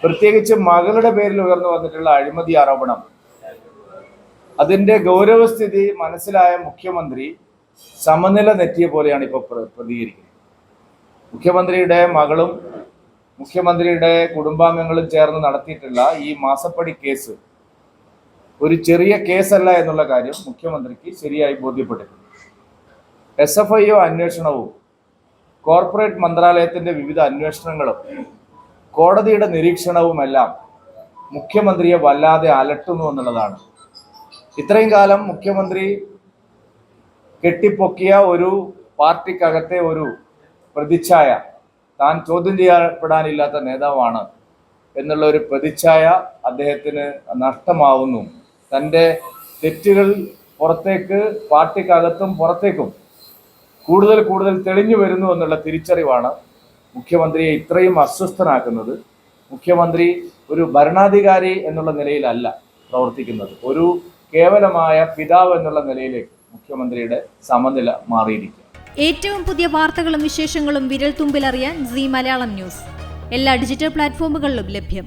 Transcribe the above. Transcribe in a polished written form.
പ്രത്യേകിച്ച് മകളുടെ പേരിൽ ഉയർന്നു വന്നിട്ടുള്ള അഴിമതി ആരോപണം, അതിന്റെ ഗൗരവസ്ഥിതി മനസ്സിലായ മുഖ്യമന്ത്രി സമനില തെറ്റിയ പോലെയാണ് ഇപ്പോൾ പ്രതികരിക്കുന്നത്. മുഖ്യമന്ത്രിയുടെ മകളും മുഖ്യമന്ത്രിയുടെ കുടുംബാംഗങ്ങളും ചേർന്ന് നടത്തിയിട്ടുള്ള ഈ മാസപ്പടി കേസ് ഒരു ചെറിയ കേസല്ല എന്നുള്ള കാര്യം മുഖ്യമന്ത്രിക്ക് ശരിയായി ബോധ്യപ്പെട്ടിട്ടുണ്ട്. SFIO അന്വേഷണവും കോർപ്പറേറ്റ് മന്ത്രാലയത്തിന്റെ വിവിധ അന്വേഷണങ്ങളും കോടതിയുടെ നിരീക്ഷണവുമെല്ലാം മുഖ്യമന്ത്രിയെ വല്ലാതെ അലട്ടുന്നു എന്നുള്ളതാണ്. ഇത്രയും കാലം മുഖ്യമന്ത്രി കെട്ടിപ്പൊക്കിയ ഒരു പാർട്ടിക്കകത്തെ ഒരു പ്രതിച്ഛായ, താൻ ചോദ്യം ചെയ്യപ്പെടാനില്ലാത്ത നേതാവാണ് എന്നുള്ള ഒരു പ്രതിച്ഛായ അദ്ദേഹത്തിന് നഷ്ടമാവുന്നു. തൻ്റെ തെറ്റുകൾ പുറത്തേക്ക്, പാർട്ടിക്കകത്തും പുറത്തേക്കും കൂടുതൽ കൂടുതൽ തെളിഞ്ഞു വരുന്നു എന്നുള്ള തിരിച്ചറിവാണ് മുഖ്യമന്ത്രിയെ ഇത്രയും അസ്വസ്ഥനാക്കുന്നത്. മുഖ്യമന്ത്രി ഒരു ഭരണാധികാരി എന്നുള്ള നിലയിലല്ല പ്രവർത്തിക്കുന്നത്, ഒരു കേവലമായ പിതാവ് എന്നുള്ള നിലയിലേക്ക് മുഖ്യമന്ത്രിയുടെ സമനില മാറിയിരിക്കും. ഏറ്റവും പുതിയ വാർത്തകളും വിശേഷങ്ങളും വിരൽ തുമ്പിലറിയാൻ സീ മലയാളം ന്യൂസ് എല്ലാ ഡിജിറ്റൽ പ്ലാറ്റ്ഫോമുകളിലും ലഭ്യം.